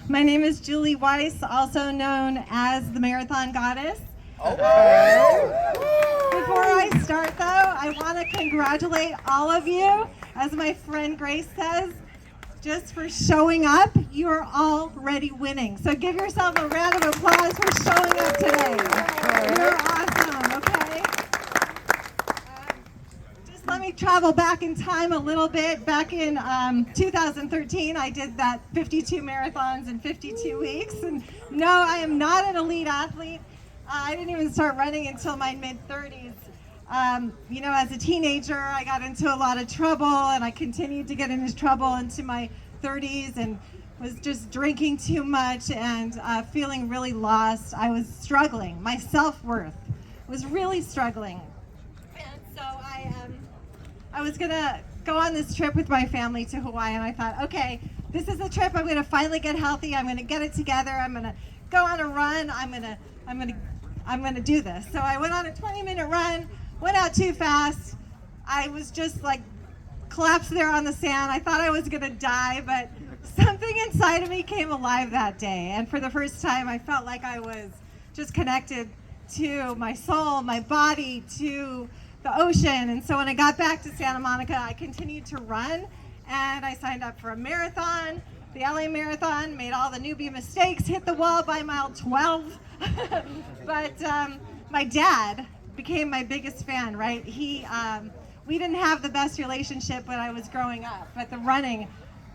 My name is Julie Weiss, also known as the Marathon Goddess. Okay. Before I start, though, I want to congratulate all of you, as my friend Grace says, just for showing up. You are already winning. So give yourself a round of applause for showing up today. You're awesome, okay? Just let me travel back in time a little bit. Back in 2013, I did that 52 marathons in 52 weeks. And no, I am not an elite athlete. I didn't even start running until my mid-30s. As a teenager, I got into a lot of trouble, and I continued to get into trouble into my 30s and was just drinking too much and feeling really lost. I was struggling. My self-worth was really struggling. And so I was going to go on this trip with my family to Hawaii, and I thought, okay, this is the trip. I'm going to finally get healthy. I'm going to get it together. I'm going to go on a run. I'm going to do this. So I went on a 20-minute run, went out too fast. I was just like collapsed there on the sand. I thought I was going to die, but something inside of me came alive that day. And for the first time, I felt like I was just connected to my soul, my body, to the ocean. And so when I got back to Santa Monica, I continued to run, and I signed up for a marathon, the LA Marathon, made all the newbie mistakes, hit the wall by mile 12. But my dad became my biggest fan, right? We didn't have the best relationship when I was growing up, but the running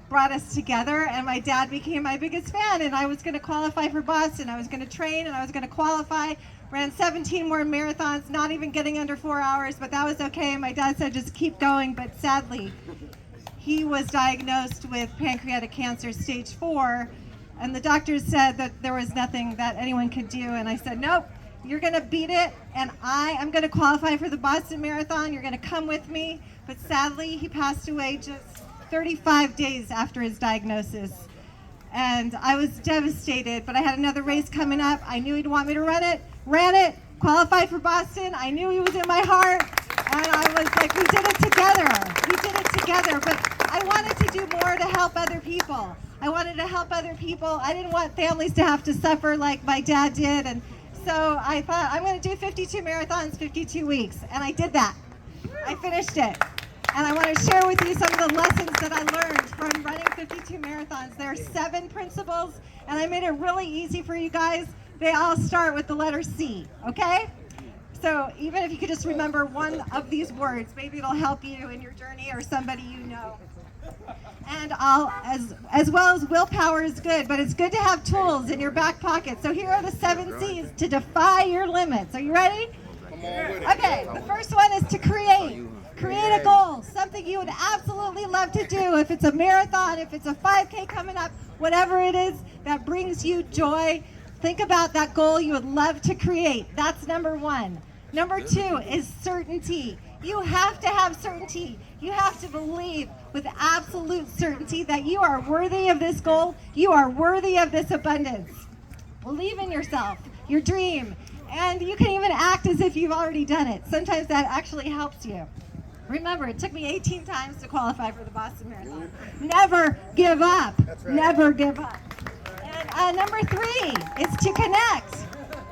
brought us together, and my dad became my biggest fan, and I was going to qualify for Boston. I was going to train, and I was going to qualify. Ran 17 more marathons, not even getting under 4 hours, but that was okay. My dad said just keep going, but sadly, he was diagnosed with pancreatic cancer, stage 4, and the doctors said that there was nothing that anyone could do, and I said, nope, you're going to beat it, and I am going to qualify for the Boston Marathon. You're going to come with me. But sadly, he passed away just 35 days after his diagnosis, and I was devastated, but I had another race coming up. I knew he'd want me to run it, ran it, qualified for Boston. I knew he was in my heart, and I was like, we did it together. We did it together, but I wanted to do more to help other people. I wanted to help other people. I didn't want families to have to suffer like my dad did, and so I thought, I'm going to do 52 marathons, 52 weeks, and I did that. I finished it. And I want to share with you some of the lessons that I learned from running 52 marathons. There are 7 principles, and I made it really easy for you guys. They all start with the letter C, okay? So even if you could just remember one of these words, maybe it'll help you in your journey or somebody you know. And as well as willpower is good, but it's good to have tools in your back pocket. So here are the 7 C's to defy your limits. Are you ready? Come on with it. Okay, the first one is to create. Create a goal, something you would absolutely love to do. If it's a marathon, if it's a 5K coming up, whatever it is that brings you joy, think about that goal you would love to create. That's number 1. Number 2 is certainty. You have to have certainty. You have to believe with absolute certainty that you are worthy of this goal. You are worthy of this abundance. Believe in yourself, your dream, and you can even act as if you've already done it. Sometimes that actually helps you. Remember, it took me 18 times to qualify for the Boston Marathon. Never give up. That's right. Never give up. And number 3 is to connect.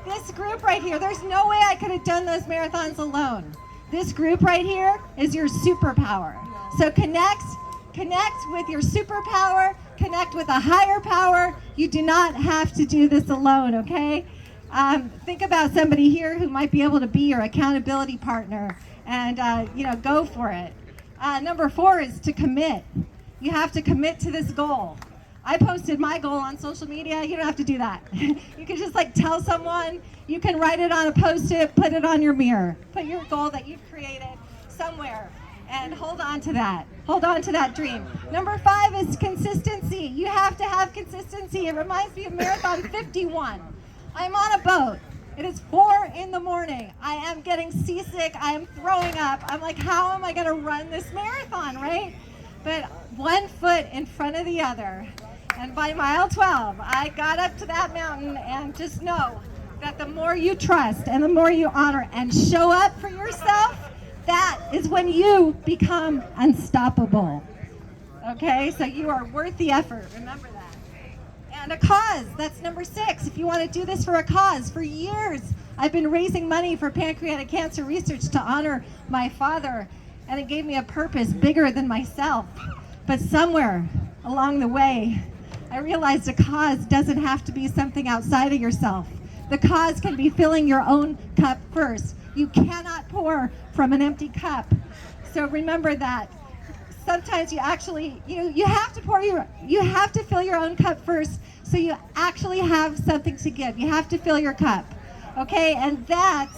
This group right here, there's no way I could have done those marathons alone. This group right here is your superpower. So connect with your superpower, connect with a higher power. You do not have to do this alone, okay? Think about somebody here who might be able to be your accountability partner, and go for it. Number 4 is to commit. You have to commit to this goal. I posted my goal on social media. You don't have to do that. You can just tell someone. You can write it on a Post-it, put it on your mirror. Put your goal that you've created somewhere and hold on to that. Hold on to that dream. Number 5 is consistency. You have to have consistency. It reminds me of Marathon 51. I'm on a boat. It is 4 in the morning. I am getting seasick. I am throwing up. I'm like, how am I going to run this marathon, right? But one foot in front of the other. And by mile 12, I got up to that mountain, and just know that the more you trust and the more you honor and show up for yourself, that is when you become unstoppable. Okay, so you are worth the effort. Remember that. And a cause. That's number 6. If you want to do this for a cause, for years, I've been raising money for pancreatic cancer research to honor my father, and it gave me a purpose bigger than myself. But somewhere along the way, I realized a cause doesn't have to be something outside of yourself. The cause can be filling your own cup first. You cannot pour from an empty cup. So remember that. Sometimes you actually, you have to fill your own cup first, so you actually have something to give. You have to fill your cup. Okay, and that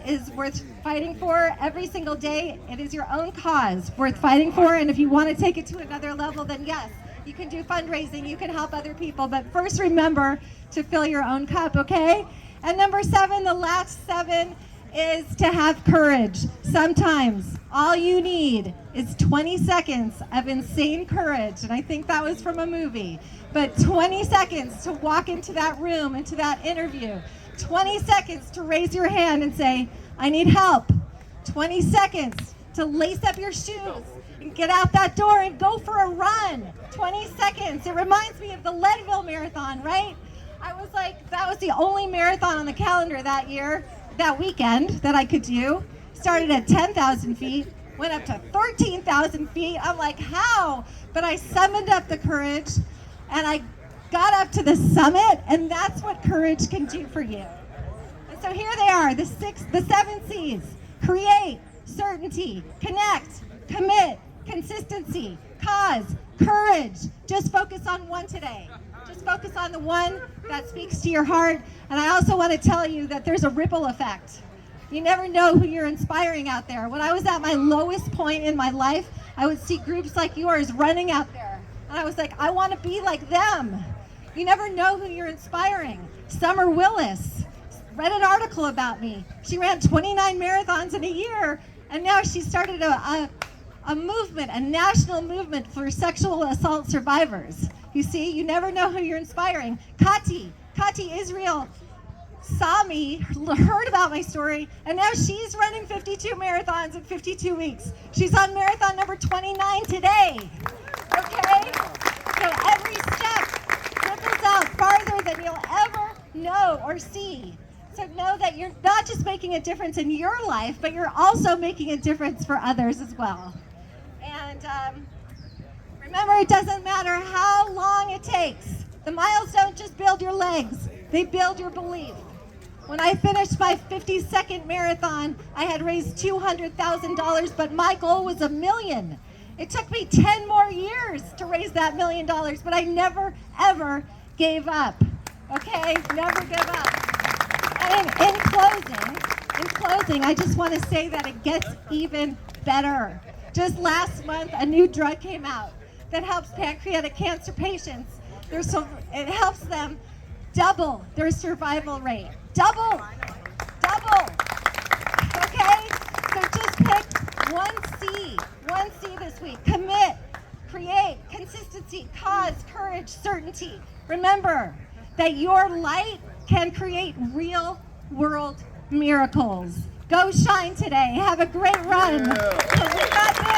is worth fighting for every single day. It is your own cause worth fighting for, and if you want to take it to another level, then yes, you can do fundraising, you can help other people, but first remember to fill your own cup, okay? And number 7, the last 7, is to have courage. Sometimes all you need is 20 seconds of insane courage, and I think that was from a movie, but 20 seconds to walk into that room, into that interview, 20 seconds to raise your hand and say, I need help, 20 seconds to lace up your shoes and get out that door and go for a run, 20 seconds. It reminds me of the Leadville Marathon, right? I was like, that was the only marathon on the calendar that year, that weekend, that I could do. Started at 10,000 feet, went up to 13,000 feet. I'm like, how? But I summoned up the courage and I got up to the summit, and that's what courage can do for you. And so here they are, the 7 C's. Create, certainty, connect, commit, consistency, cause, courage. Just focus on one today. Just focus on the one that speaks to your heart. And I also want to tell you that there's a ripple effect. You never know who you're inspiring out there. When I was at my lowest point in my life, I would see groups like yours running out there. And I was like, I want to be like them. You never know who you're inspiring. Summer Willis read an article about me. She ran 29 marathons in a year, and now she started a movement, a national movement for sexual assault survivors. You see, you never know who you're inspiring. Kati Israel saw me, heard about my story, and now she's running 52 marathons in 52 weeks. She's on marathon number 29 today. Okay? So every step ripples out farther than you'll ever know or see. So know that you're not just making a difference in your life, but you're also making a difference for others as well. And remember, it doesn't matter how long it takes. The miles don't just build your legs, they build your belief. When I finished my 52nd marathon, I had raised $200,000, but my goal was $1 million. It took me 10 more years to raise that $1 million, but I never, ever gave up. Okay? Never give up. And in closing, I just want to say that it gets even better. Just last month, a new drug came out that helps pancreatic cancer patients. It helps them double their survival rate. Double. Okay? So just pick one C this week. Commit, create, consistency, cause, courage, certainty. Remember that your light can create real world miracles. Go shine today. Have a great run. 'Cause we got this.